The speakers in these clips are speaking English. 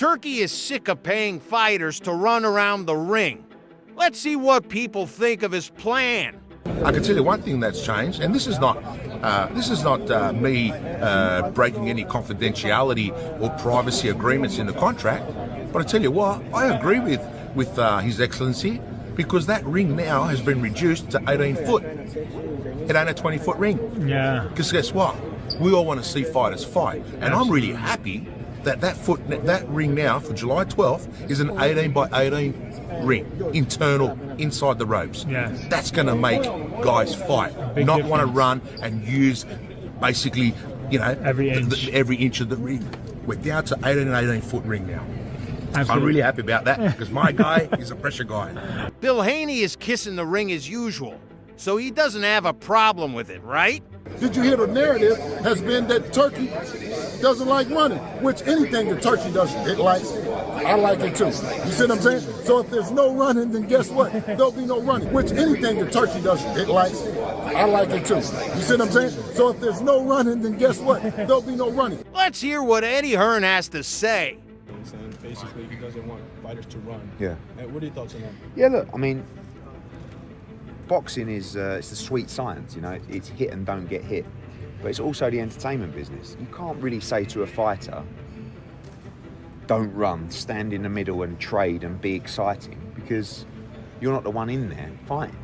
Turki is sick of paying fighters to run around the ring. Let's see what people think of his plan. I can tell you one thing that's changed, and this is not me breaking any confidentiality or privacy agreements in the contract. But I tell you what, I agree with His Excellency, because that ring now has been reduced to 18 foot. It ain't a 20-foot ring. Yeah. Because guess what? We all want to see fighters fight, and I'm really happy that that ring now for July 12th is an 18 by 18 ring, internal, inside the ropes. Yes. That's going to make guys fight, not want to run and use basically, you know, every inch of the ring. We're down to 18 foot ring now. Absolutely. I'm really happy about that, because my guy is a pressure guy. Bill Haney is kissing the ring as usual, so he doesn't have a problem with it, right? Did you hear the narrative has been that Turkey doesn't like running, which anything that Turkey doesn't, it likes. I like it too. You see what I'm saying? So if there's no running, then guess what? There'll be no running, which anything that Turkey doesn't, it likes. I like it too. You see what I'm saying? So if there's no running, then guess what? There'll be no running. Let's hear what Eddie Hearn has to say. And basically, he doesn't want fighters to run. Yeah. What are your thoughts on that? Yeah, look, I mean, boxing is it's a sweet science, you know. It's hit and don't get hit, but it's also the entertainment business. You can't really say to a fighter, don't run, stand in the middle and trade and be exciting, because you're not the one in there fighting.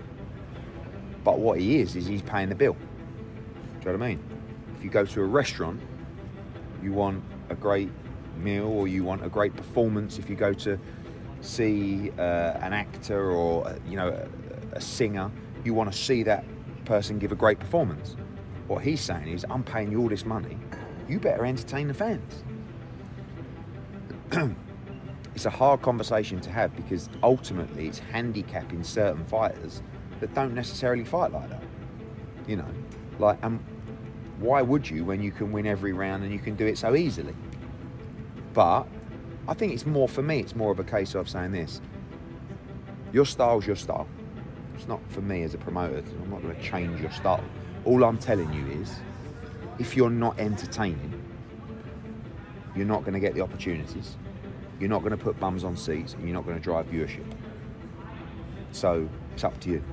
But what he is he's paying the bill. Do you know what I mean? If you go to a restaurant, you want a great meal or you want a great performance. If you go to see an actor or a singer, you want to see that person give a great performance. What he's saying is, I'm paying you all this money, you better entertain the fans. It's a hard conversation to have, because ultimately it's handicapping certain fighters that don't necessarily fight like that. You know, like, why would you when you can win every round and you can do it so easily? But I think it's more, for me, it's more of a case of saying this: your style's your style. It's not for me as a promoter. I'm not going to change your style. All I'm telling you is, if you're not entertaining, you're not going to get the opportunities. You're not going to put bums on seats, and you're not going to drive viewership. So it's up to you.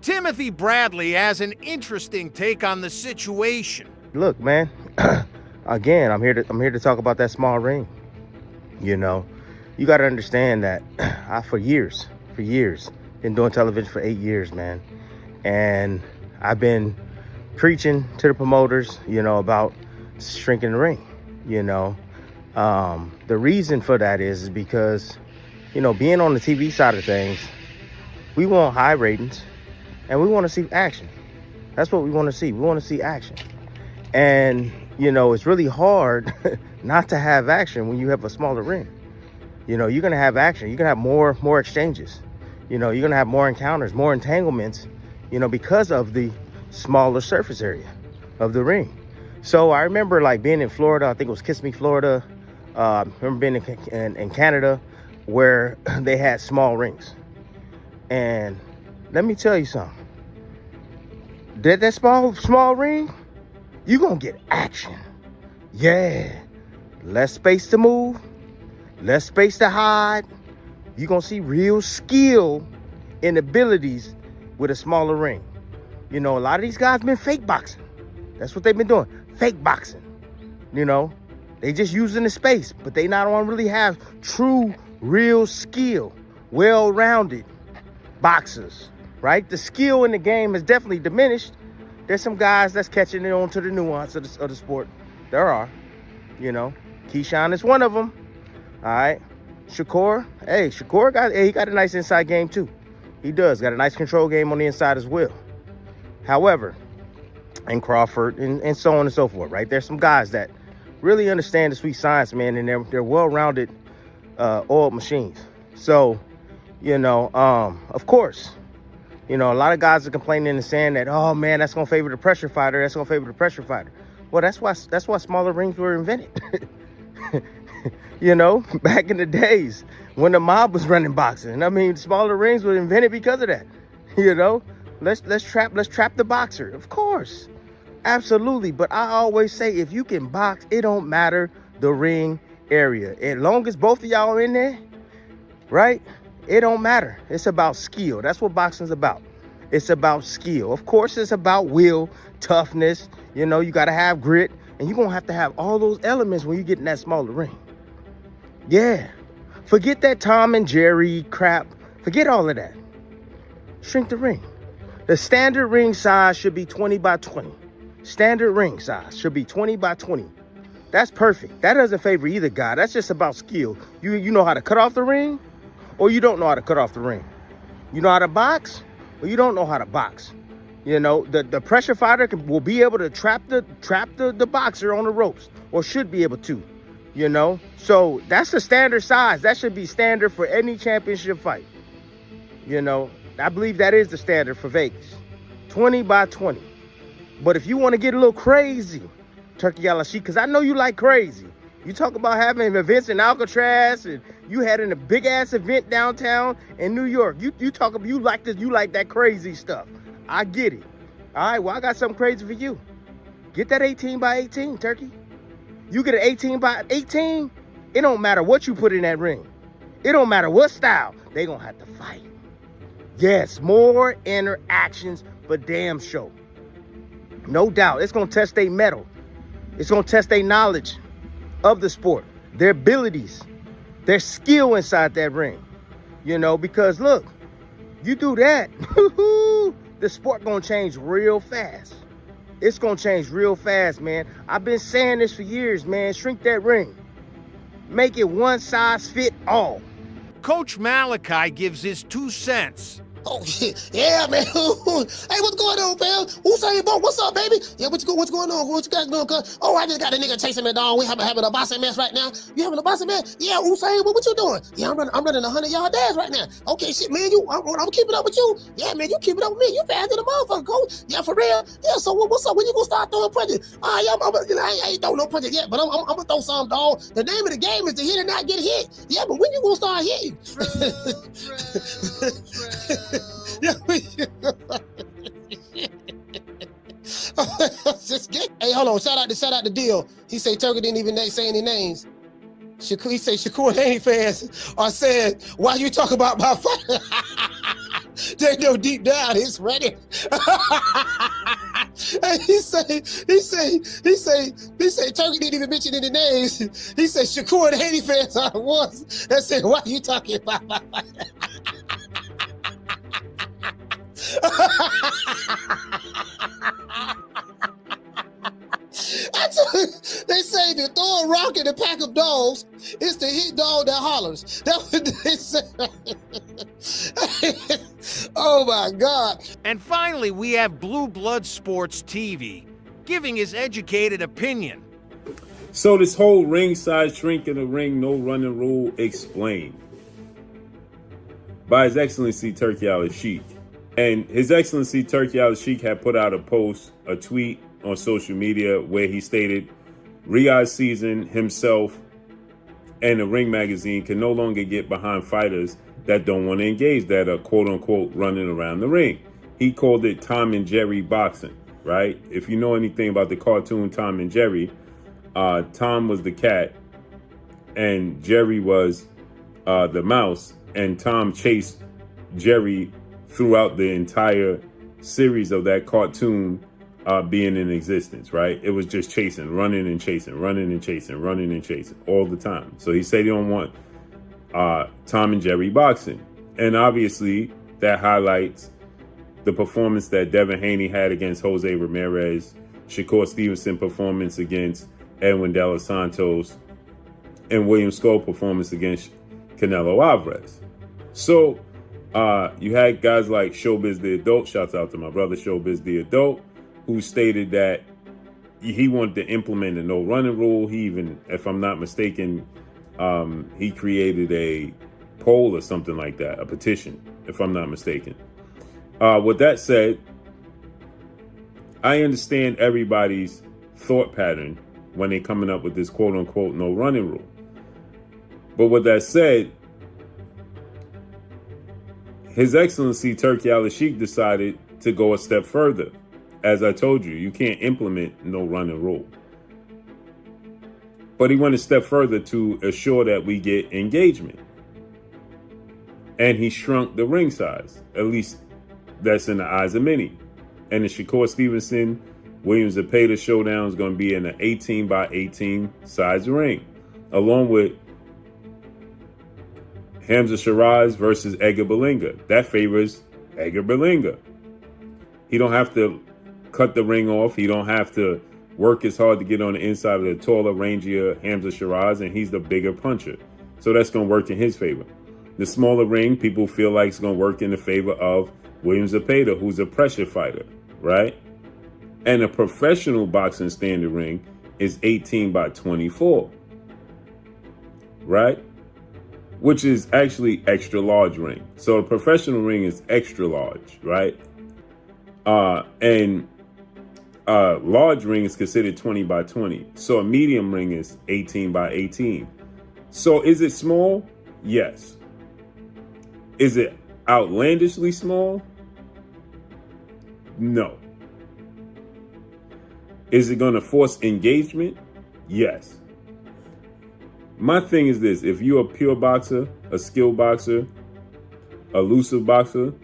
Timothy Bradley has an interesting take on the situation. Look, man, again, I'm here to talk about that small ring. You know, you got to understand that for years, been doing television for 8 years, man. And I've been preaching to the promoters, you know, about shrinking the ring, you know. The reason for that is because, you know, being on the TV side of things, we want high ratings and we want to see action. That's what we want to see. We want to see action. And, you know, it's really hard not to have action when you have a smaller ring. You know, you're going to have action. You're going to have more exchanges. You know, you're going to have more encounters, more entanglements, you know, because of the smaller surface area of the ring. So I remember, like, being in Florida. I think it was Kiss Me, Florida. I remember being in Canada, where they had small rings. And let me tell you something. That small ring, you're going to get action. Yeah. Less space to move. Less space to hide. You're going to see real skill and abilities with a smaller ring. You know, a lot of these guys been fake boxing. That's what they've been doing. Fake boxing. You know, they just using the space, but they not want to really have true, real skill, well-rounded boxers, right? The skill in the game has definitely diminished. There's some guys that's catching it on to the nuance of the sport. There are, you know. Keyshawn is one of them. All right. Shakur got a nice inside game too. He does got a nice control game on the inside as well. However, and Crawford and so on and so forth, right? There's some guys that really understand the sweet science, man, and they're well-rounded oiled machines. So, you know, of course, you know, a lot of guys are complaining and saying that, oh man, that's gonna favor the pressure fighter. That's gonna favor the pressure fighter. Well, that's why smaller rings were invented. You know, back in the days when the mob was running boxing. I mean, smaller rings were invented because of that. You know, let's trap the boxer. Of course, absolutely. But I always say, if you can box, it don't matter the ring area. As long as both of y'all are in there, right? It don't matter. It's about skill. That's what boxing's about. It's about skill. Of course, it's about will, toughness. You know, you got to have grit. And you're going to have all those elements when you get in that smaller ring. Yeah. Forget that Tom and Jerry crap. Forget all of that. Shrink the ring. The standard ring size should be 20 by 20. Standard ring size should be 20 by 20. That's perfect. That doesn't favor either guy. That's just about skill. You know how to cut off the ring, or you don't know how to cut off the ring. You know how to box, or you don't know how to box. You know, the pressure fighter will be able to trap the boxer on the ropes, or should be able to, you know. So that's the standard size. That should be standard for any championship fight. You know, I believe that is the standard for Vegas. 20 by 20. But if you want to get a little crazy, Turki Al-Sheikh, because I know you like crazy. You talk about having events in Alcatraz, and you had a big ass event downtown in New York. You like this, you like that crazy stuff. I get it. All right, well, I got something crazy for you. Get that 18 by 18, Turki. You get an 18 by 18, it don't matter what you put in that ring. It don't matter what style. They gonna have to fight. Yes, more interactions for damn sure. No doubt. It's gonna test their mettle. It's gonna test their knowledge of the sport, their abilities, their skill inside that ring. You know, because look, you do that, the sport gonna change real fast. It's gonna change real fast, man. I've been saying this for years, man. Shrink that ring. Make it one size fit all. Coach Malachi gives his 2 cents. Oh shit, yeah, man. Hey, what's going on, fam? Usain Bolt, what's up, baby? Yeah, what's going on? What you got going on? Oh, I just got a nigga chasing me, dog. We having a boxing match right now. You having a boxing match? Yeah, Usain, what you doing? Yeah, I'm running a 100-yard dash right now. Okay, shit, man, I'm keeping up with you. Yeah, man, you keeping up with me. You fast than a motherfucker, coach. Yeah, for real. Yeah, so what's up? When you gonna start throwing punches? Yeah, I ain't throwing no punches yet, but I'm gonna throw some, dog. The name of the game is to hit and not get hit. Yeah, but when you gonna start hitting? Yeah, hey, hold on. Shout out to Deal. He say Turkey didn't even say any names. He say Shakur Haney fans are saying, why you talk about my fight? They know deep down it's ready. And he say Turkey didn't even mention any names. He said Shakur and Haney fans are the ones that said, why you talking about my fight? They say to throw a rock in a pack of dogs is to hit dog that hollers. That's what they say. Oh my God. And finally, we have Blue Blood Sports TV giving his educated opinion. So this whole ring size shrink in the ring, no running rule explained by His Excellency Turki Al-Sheikh. And His Excellency Turki Al-Sheikh had put out a tweet on social media where he stated Riyahd season himself and the Ring Magazine can no longer get behind fighters that don't want to engage, that are quote unquote running around the ring. He called it Tom and Jerry boxing, right? If you know anything about the cartoon Tom and Jerry, Tom was the cat and Jerry was the mouse, and Tom chased Jerry throughout the entire series of that cartoon being in existence, right? It was just chasing, running and chasing, running and chasing, running and chasing all the time. So he said he don't want Tom and Jerry boxing. And obviously that highlights the performance that Devin Haney had against Jose Ramirez, Shakur Stevenson performance against Edwin De Los Santos, and William Skull performance against Canelo Alvarez. So you had guys like Showbiz the Adult, shouts out to my brother Showbiz the Adult, who stated that he wanted to implement a no running rule. He even, if I'm not mistaken, he created a poll or something like that, a petition, if I'm not mistaken. With that said, I understand everybody's thought pattern when they're coming up with this quote unquote no running rule. But with that said, His Excellency Turki Al-Sheikh decided to go a step further. As I told you, you can't implement no running rule. But he went a step further to assure that we get engagement. And he shrunk the ring size. At least that's in the eyes of many. And the Shakur Stevenson, William Zepeda showdown is going to be in an 18 by 18 size ring, along with Hamza Shiraz versus Edgar Berlanga. That favors Edgar Berlanga. He don't have to cut the ring off. He don't have to work as hard to get on the inside of the taller, rangier Hamza Shiraz, and he's the bigger puncher. So that's going to work in his favor. The smaller ring, people feel like it's going to work in the favor of William Zepeda, who's a pressure fighter, right? And a professional boxing standard ring is 18 by 24, right? Which is actually extra large ring. So a professional ring is extra large, right? And large ring is considered 20 by 20. So a medium ring is 18 by 18. So is it small? Yes. Is it outlandishly small? No. Is it going to force engagement? Yes. My thing is this: if you're a pure boxer, a skilled boxer, a elusive boxer,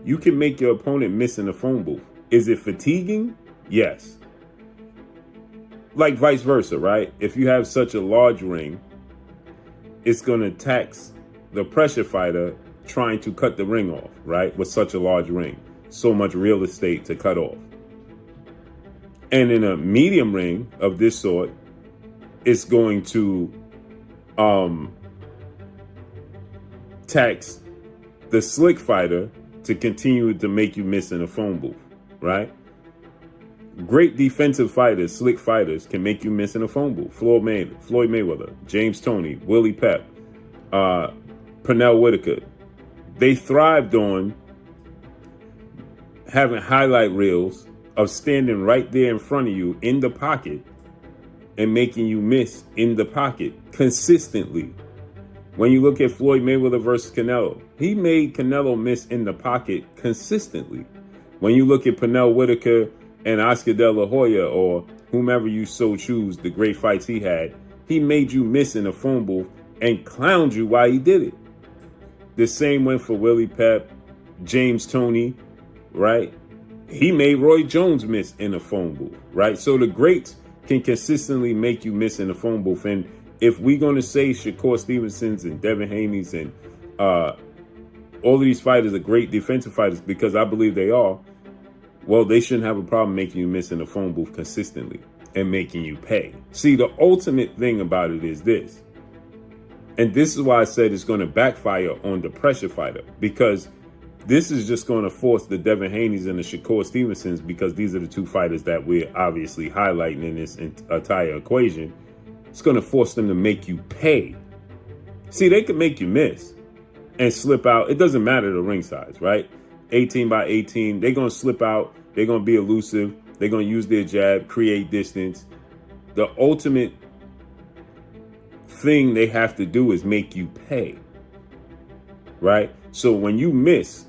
you can make your opponent miss in the phone booth. Is it fatiguing? Yes. Like vice versa, right? If you have such a large ring, it's going to tax the pressure fighter trying to cut the ring off, right? With such a large ring, so much real estate to cut off. And in a medium ring of this sort, it's going to tax the slick fighter to continue to make you miss in a phone booth, right? Great defensive fighters, slick fighters, can make you miss in a phone booth. Floyd Mayweather, James Toney, Willie Pep, Pernell Whitaker. They thrived on having highlight reels of standing right there in front of you in the pocket and making you miss in the pocket consistently. When you look at Floyd Mayweather versus Canelo, he made Canelo miss in the pocket consistently. When you look at Pernell Whitaker and Oscar De La Hoya, or whomever you so choose, the great fights he had, he made you miss in a phone booth and clowned you while he did it. The same went for Willie Pep, James Toney, right? He made Roy Jones miss in a phone booth, right? So the greats can consistently make you miss in the phone booth. And if we're going to say Shakur Stevenson's and Devin Haney's and all of these fighters are great defensive fighters, because I believe they are, well, they shouldn't have a problem making you miss in the phone booth consistently and making you pay. See, the ultimate thing about it is this, and this is why I said it's going to backfire on the pressure fighter, because this is just going to force the Devin Haney's and the Shakur Stevensons, because these are the two fighters that we're obviously highlighting in this entire equation. It's going to force them to make you pay. See, they could make you miss and slip out. It doesn't matter the ring size, right? 18 by 18. They're going to slip out. They're going to be elusive. They're going to use their jab, create distance. The ultimate thing they have to do is make you pay, right? So when you miss,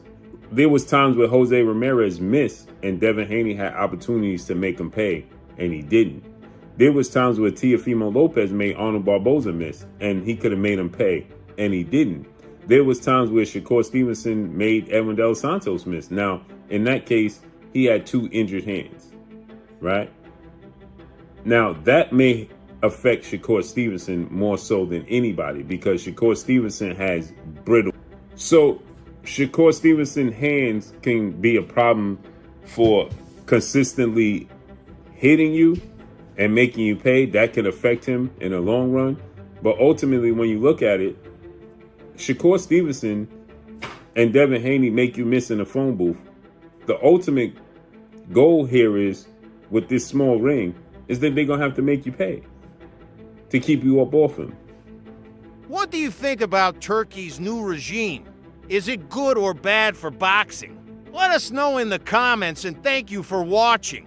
there was times where Jose Ramirez missed and Devin Haney had opportunities to make him pay, and he didn't. There was times where Teofimo Lopez made Arnold Barboza miss, and he could have made him pay, and he didn't. There was times where Shakur Stevenson made Edwin De Los Santos miss. Now, in that case, he had two injured hands, right? Now, that may affect Shakur Stevenson more so than anybody, because Shakur Stevenson has brittle. So Shakur Stevenson hands can be a problem for consistently hitting you and making you pay. That could affect him in the long run. But ultimately, when you look at it, Shakur Stevenson and Devin Haney make you miss in the phone booth. The ultimate goal here is, with this small ring, is that they're going to have to make you pay to keep you up off him. What do you think about Turkey's new regime? Is it good or bad for boxing? Let us know in the comments, and thank you for watching.